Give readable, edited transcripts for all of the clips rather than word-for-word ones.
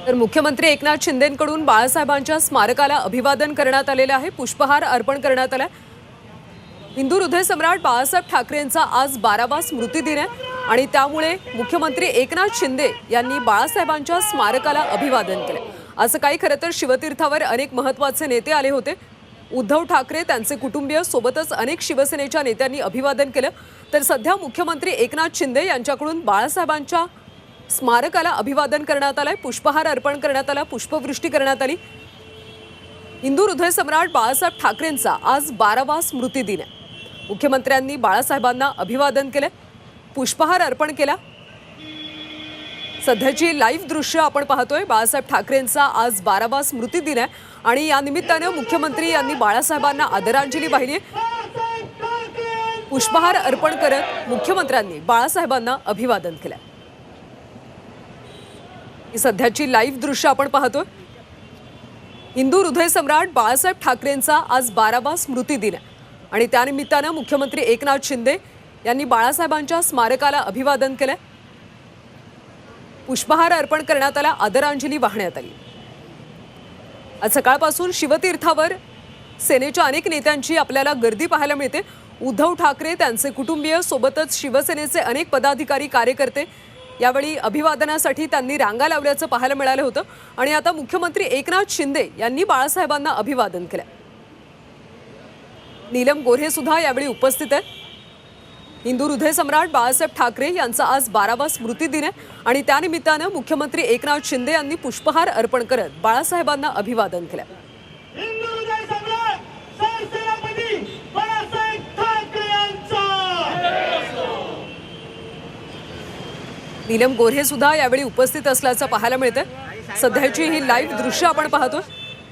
तर मुख्यमंत्री एकनाथ शिंदेंकडून बाळासाहेबांच्या स्मारकाला अभिवादन करण्यात आलेलं आहे। पुष्पहार अर्पण करण्यात आला। हिंदू हृदयसम्राट बाळासाहेब ठाकरेंचा आज 12वा स्मृतिदिन आहे आणि त्यामुळे मुख्यमंत्री एकनाथ शिंदे यांनी बाळासाहेबांच्या स्मारकाला अभिवादन केले। असं काही खरं तर शिवतीर्थावर अनेक महत्त्वाचे नेते आले होते। उद्धव ठाकरे त्यांचे कुटुंबीय सोबतच अनेक शिवसेनेच्या नेत्यांनी अभिवादन केलं। तर सध्या मुख्यमंत्री एकनाथ शिंदे यांच्याकडून बाळासाहेबांच्या स्मारकाला अभिवादन करण्यात आले। पुष्पहार अर्पण करण्यात आला, पुष्पवृष्टी करण्यात आली। हिंदू हृदयसम्राट बाळासाहेब ठाकरेंचा आज 12वा स्मृतिदिन आहे। मुख्यमंत्र्यांनी बाळासाहेबांना अभिवादन केले, पुष्पहार अर्पण केला। सध्याची लाईव्ह दृश्य आपण पाहतोय। बाळासाहेब ठाकरेंचा आज 12वा स्मृतिदिन आहे आणि या निमित्ताने मुख्यमंत्री यांनी बाळासाहेबांना आदरांजली वाहिली। पुष्पहार अर्पण करत मुख्यमंत्र्यांनी बाळासाहेबांना अभिवादन केलं। ही सध्याची लाईव्ह दृश्य आपण पाहतोय। हिंदू हृदयसम्राट बाळासाहेब ठाकरेंचा आज 12वा स्मृतिदिन आहे आणि त्यानिमित्ताने मुख्यमंत्री एकनाथ शिंदे यांनी बाळासाहेबांच्या स्मारकाला अभिवादन केलं। पुष्पहार अर्पण करण्यात आला, आदरांजली वाहण्यात आली। आज सकाळपासून शिवतीर्थावर सेनेच्या अनेक नेत्यांची आपल्याला गर्दी पाहायला मिळते। उद्धव ठाकरे त्यांचे कुटुंबीय सोबतच शिवसेनेचे अनेक पदाधिकारी कार्यकर्ते यावेळी अभिवादनासाठी त्यांनी रांगा लावल्याचं पाहायला मिळालं होतं आणि आता मुख्यमंत्री एकनाथ शिंदे यांनी बाळासाहेबांना अभिवादन केलं। नीलम गोऱ्हे सुद्धा यावेळी उपस्थित आहेत। हिंदू हृदयसम्राट बाळासाहेब ठाकरे यांचा आज 12वा स्मृतिदिन आहे आणि त्यानिमित्ताने मुख्यमंत्री एकनाथ शिंदे यांनी पुष्पहार अर्पण करत बाळासाहेबांना अभिवादन केलं। नीलम गोऱ्हे सुद्धा यावेळी उपस्थित असल्याचं पाहायला मिळतं। सध्याची ही लाईव्ह दृश्य आपण पाहतोय।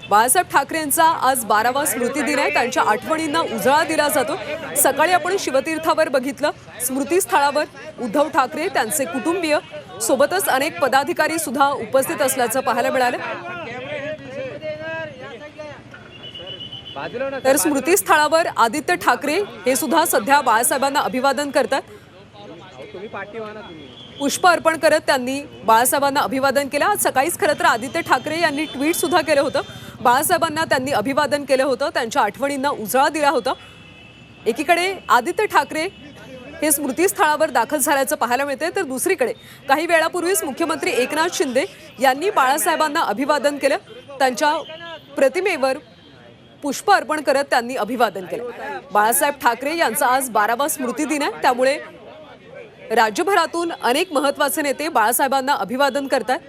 बाळासाहेब ठाकरेंचा आज 12वा स्मृतिदिन आहे। त्यांच्या आठवणींना उजाळा दिला जातो। सकाळी आपण शिवतीर्थावर बघितलं, स्मृतिस्थळावर उद्धव ठाकरे त्यांचे कुटुंबीय सोबतच अनेक पदाधिकारी सुद्धा उपस्थित असल्याचं पाहायला मिळालं। तर स्मृतिस्थळावर आदित्य ठाकरे हे सुद्धा सध्या बाळासाहेबांना अभिवादन करतात। पुष्प अर्पण करत त्यांनी बाळासाहेबांना अभिवादन केलं। आज सकाळीच खरं तर आदित्य ठाकरे यांनी ट्विट सुद्धा केलं होतं। बाळासाहेबांना त्यांनी अभिवादन केलं होतं, त्यांच्या आठवणींना उजाळा दिला होता। एकीकडे आदित्य ठाकरे हे स्मृतिस्थळावर दाखल झाल्याचं पाहायला मिळते, तर दुसरीकडे काही वेळापूर्वीच मुख्यमंत्री एकनाथ शिंदे यांनी बाळासाहेबांना अभिवादन केलं। त्यांच्या प्रतिमेवर पुष्प अर्पण करत त्यांनी अभिवादन केलं। बाळासाहेब ठाकरे यांचा आज 12वा स्मृतिदिन आहे, त्यामुळे राज्यभरातून अनेक महत्त्वाचे नेते बाळासाहेबांना अभिवादन करतात।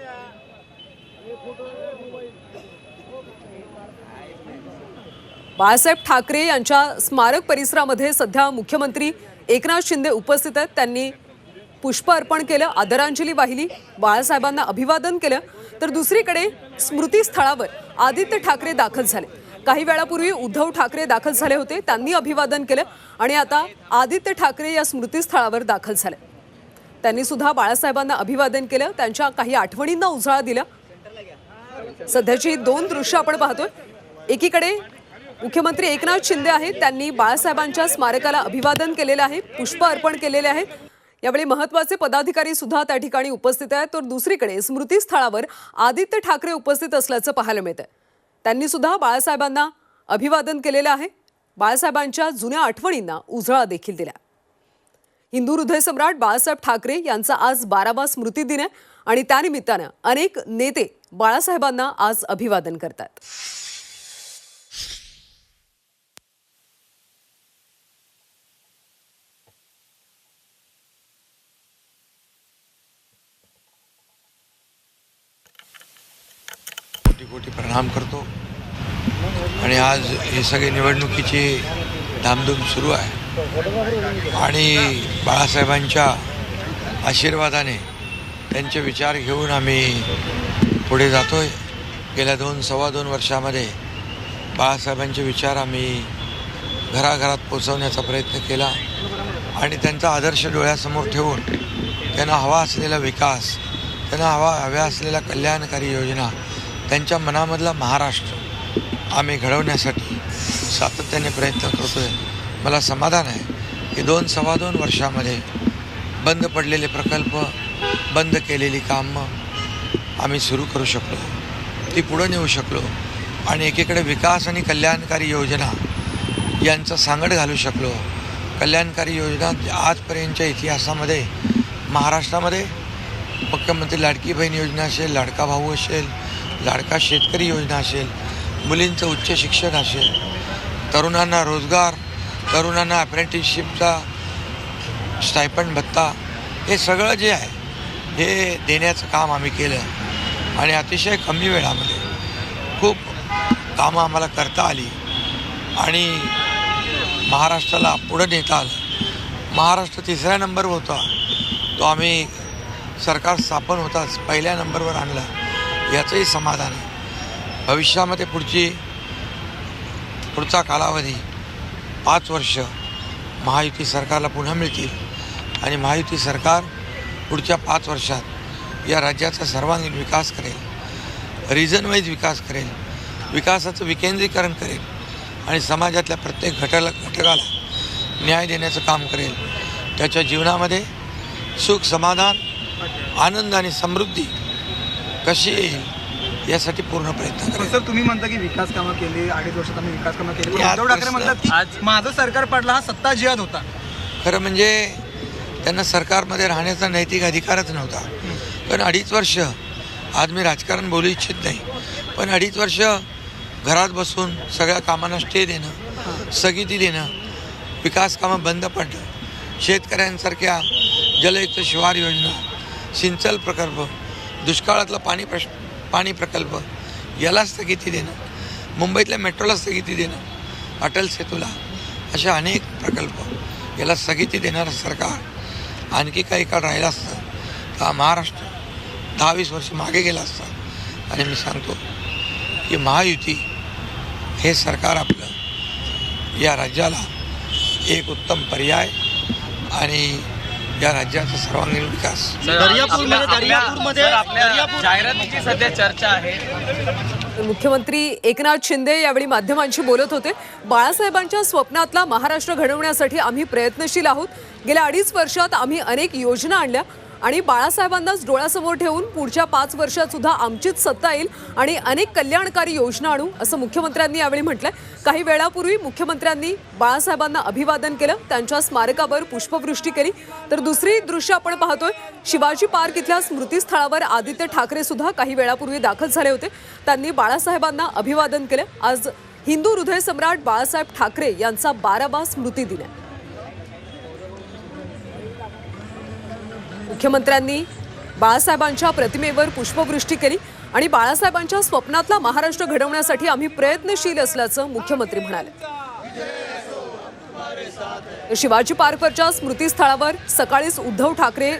बाळासाहेब ठाकरे यांच्या स्मारक परिसरामध्ये सध्या मुख्यमंत्री एकनाथ शिंदे उपस्थित आहेत। त्यांनी पुष्प अर्पण केलं, आदरांजली वाहिली, बाळासाहेबांना अभिवादन केलं। तर दुसरीकडे स्मृतिस्थळावर आदित्य ठाकरे दाखल झाले। काही वेळापूर्वी उद्धव ठाकरे दाखल झाले होते, त्यांनी अभिवादन केलं आणि आता आदित्य ठाकरे या स्मृतिस्थळावर दाखल झाले। त्यांनी सुद्धा बाळासाहेबांना अभिवादन केलं, त्यांच्या काही आठवणींना उजाळा दिला। सध्याची दोन दृश्य आपण पाहतोय। एकीकडे मुख्यमंत्री एकनाथ शिंदे आहेत, त्यांनी बाळासाहेबांच्या स्मारकाला अभिवादन केलेलं आहे, पुष्प अर्पण केलेले आहे। यावेळी महत्त्वाचे पदाधिकारी सुद्धा त्या ठिकाणी उपस्थित आहेत। तर दुसरीकडे स्मृतिस्थळावर आदित्य ठाकरे उपस्थित असल्याचं पाहायला मिळतंय। त्यांनी सुद्धा बाळासाहेबांना अभिवादन केलेलं आहे, बाळासाहेबांच्या जुन्या आठवणींना उजाळा देखील दिला। हिंदू हृदयसम्राट बाळासाहेब ठाकरे यांचा आज 12वा स्मृतिदिन आहे आणि त्यानिमित्ताने अनेक नेते बाळासाहेबांना आज अभिवादन करतात। कोटी प्रणाम करतो आणि आज हे सगळे निवडणुकीची धामधूम सुरू आहे आणि बाळासाहेबांच्या आशीर्वादाने त्यांचे विचार घेऊन आम्ही पुढे जातोय। गेल्या 2-2.25 वर्षामध्ये बाळासाहेबांचे विचार आम्ही घराघरात पोचवण्याचा प्रयत्न केला आणि त्यांचा आदर्श डोळ्यासमोर ठेवून त्यांना हवा असलेला विकास, त्यांना हव्या असलेल्या कल्याणकारी योजना, त्यांच्या मनामधला महाराष्ट्र आम्ही घडवण्यासाठी सातत्याने प्रयत्न करतोय। मला समाधान आहे की 2-2.25 वर्षामध्ये बंद पडलेले प्रकल्प, बंद केलेली कामं आम्ही सुरू करू शकलो, ती पुढं नेऊ शकलो आणि एकीकडे विकास आणि कल्याणकारी योजना यांचं सांगड घालू शकलो. कल्याणकारी योजना आजपर्यंतच्या इतिहासामध्ये महाराष्ट्रामध्ये मुख्यमंत्री लाडकी बहीण योजना असेल, लाडका भाऊ असेल, लाडका शेतकरी योजना असेल, मुलींचं उच्च शिक्षण असेल, तरुणांना रोजगार, तरुणांना अप्रेंटिसशिपचा स्टायपंड भत्ता, हे सगळं जे आहे हे देण्याचं काम आम्ही केलं आणि अतिशय कमी वेळामध्ये खूप कामं आम्हाला करता आली आणि महाराष्ट्राला पुढं नेता आलं. महाराष्ट्र 3ऱ्या नंबरवर होता, तो आम्ही सरकार स्थापन होताच पहिल्या नंबरवर आणला, याचंही समाधान आहे. भविष्यामध्ये पुढचा कालावधी 5 वर्ष महायुती सरकारला पुन्हा मिळतील आणि महायुती सरकार पुढच्या 5 वर्षात या राज्याचा सर्वांगीण विकास करेल, रिजन वाईज विकास करेल, विकासाचं विकेंद्रीकरण करेल आणि समाजातल्या प्रत्येक घटकाला न्याय देण्याचं काम करेल. त्याच्या जीवनामध्ये सुख, समाधान, आनंद आणि समृद्धी कशी येईल यासाठी पूर्ण प्रयत्न करेल. सर, तुम्ही म्हणता की विकास कामं केली, 2.5 वर्षात आम्ही विकास कामं केली, पण यात उद्धव ठाकरे प्रश्न- म्हणतात की आज माझं सरकार पडला, हा सत्ता जिहाद होता. खरं म्हणजे त्यांना सरकारमध्ये राहण्याचा नैतिक अधिकारच नव्हता. पण 2.5 वर्ष, आज मी राजकारण बोलू इच्छित नाही, पण 2.5 वर्ष घरात बसून सगळ्या कामांना स्टे देणं, स्थगिती देणं, विकास कामं बंद पडणं, शेतकऱ्यांसारख्या जलयुक्त शिवार योजना, सिंचन प्रकल्प, दुष्काळातला पाणी प्रकल्प याला स्थगिती देणं, मुंबईतल्या मेट्रोला स्थगिती देणं, अटल सेतूला, अशा अनेक प्रकल्प याला स्थगिती देणारं सरकार आणखी काही काळ राहिलं असतं तर महाराष्ट्र 10-20 वर्ष मागे गेला असता. आणि मी सांगतो की महायुती हे सरकार आपलं या राज्याला एक उत्तम पर्याय आणि या राज्याचा सर्वांगीण विकास. जाहिरातीची सध्या चर्चा आहे. मुख्यमंत्री एकनाथ शिंदे यावेळी माध्यमांशी बोलत होते. बाळासाहेबांच्या स्वप्नातला महाराष्ट्र घडवण्यासाठी आम्ही प्रयत्नशील आहोत. गेल्या 2.5 वर्षात आम्ही अनेक योजना आणल्या आणि बाळासाहेबांनाच डोळ्यासमोर ठेवून पुढच्या 5 वर्षात सुद्धा आमचीच सत्ता येईल आणि अनेक कल्याणकारी योजना आणू, असं मुख्यमंत्र्यांनी यावेळी म्हटलंय. काही वेळापूर्वी मुख्यमंत्र्यांनी बाळासाहेबांना अभिवादन केलं, त्यांच्या स्मारकावर पुष्पवृष्टी केली. तर दुसरी दृश्य आपण पाहतोय, शिवाजी पार्क इथल्या स्मृतीस्थळावर आदित्य ठाकरे सुद्धा काही वेळापूर्वी दाखल झाले होते. त्यांनी बाळासाहेबांना अभिवादन केलं. आज हिंदू हृदय सम्राट बाळासाहेब ठाकरे यांचा 12वा स्मृती दिन आहे. मुख्यमंत्र्यांनी बाळासाहेबांच्या प्रतिमेवर पुष्पवृष्टी केली आणि बाळासाहेबांच्या स्वप्नातला महाराष्ट्र घडवण्यासाठी आम्ही प्रयत्नशील असल्याचं मुख्यमंत्री म्हणाले. शिवाजी पार्कवरच्या स्मृतीस्थळावर सकाळीच उद्धव ठाकरे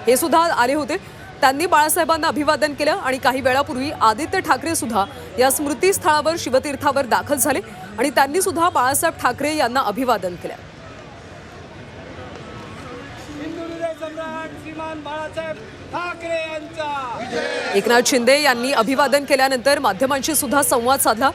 हे सुद्धा आले होते. त्यांनी बाळासाहेबांना अभिवादन केलं आणि काही वेळापूर्वी आदित्य ठाकरे सुद्धा या स्मृतीस्थळावर शिवतीर्थावर दाखल झाले आणि त्यांनी सुद्धा बाळासाहेब ठाकरे यांना अभिवादन केलं. एकनाथ शिंदे यांनी अभिवादन केल्यानंतर माध्यमांशी सुद्धा संवाद साधला.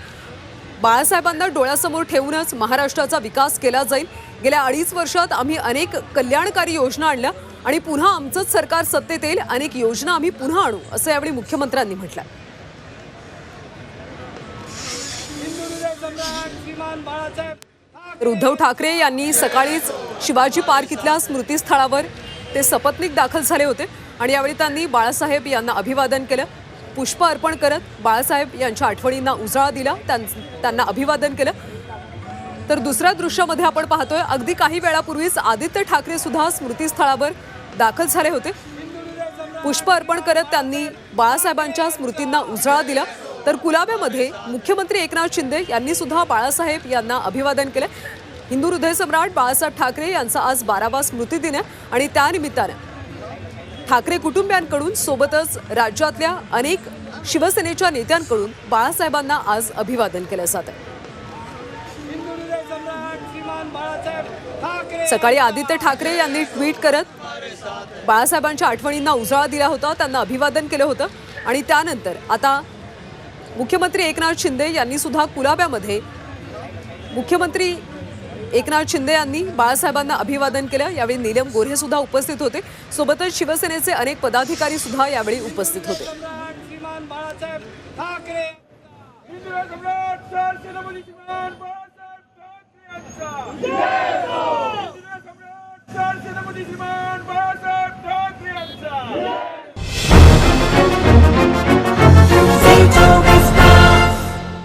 बाळासाहेबांना डोळ्यासमोर ठेवूनच महाराष्ट्राचा विकास केला जाईल. गेल्या 2.5 वर्षात आम्ही अनेक कल्याणकारी योजना आणल्या आणि पुन्हा आमचंच सरकार सत्तेत येईल, अनेक योजना आम्ही पुन्हा आणू, असं यावेळी मुख्यमंत्र्यांनी म्हटलं. तर उद्धव ठाकरे यांनी सकाळीच शिवाजी पार्क इथल्या स्मृतीस्थळावर ते सपत्नीक दाखल झाले होते आणि यावेळी त्यांनी बाळासाहेब यांना अभिवादन केलं. पुष्प अर्पण करत बाळासाहेब यांच्या आठवणींना उजाळा दिला, त्यांना अभिवादन केलं. तर दुसऱ्या दृश्यामध्ये आपण पाहतोय, अगदी काही वेळापूर्वीच आदित्य ठाकरे सुद्धा स्मृतीस्थळावर दाखल झाले होते. पुष्प अर्पण करत त्यांनी बाळासाहेबांच्या स्मृतींना उजाळा दिला. तर कुलाब्यामध्ये मुख्यमंत्री एकनाथ शिंदे यांनी सुद्धा बाळासाहेब यांना अभिवादन केलं. हिंदू हृदय सम्राट बाळासाहेब ठाकरे यांचा आज 12वा स्मृती दिन आहे आणि त्यानिमित्तानं ठाकरे कुटुंबियांकडून सोबतच राज्यातल्या अनेक शिवसेनेच्या नेत्यांकडून बाळासाहेबांना आज अभिवादन केलं जात आहे. सकाळी आदित्य ठाकरे यांनी ट्विट करत बाळासाहेबांच्या आठवणींना उजाळा दिला होता, त्यांना अभिवादन केलं होतं आणि त्यानंतर आता मुख्यमंत्री एकनाथ शिंदे यांनी सुद्धा कुलाब्यामध्ये मुख्यमंत्री एकनाथ शिंदे यांनी बाळासाहेबांना अभिवादन केलं. यावेळी नीलम गोऱ्हे सुद्धा उपस्थित होते. सोबतच शिवसेनेचे अनेक पदाधिकारी सुद्धा यावेळी उपस्थित होते. बाळासाहेब ठाकरे. हिंदवी सम्राट छत्रपती शिवाजी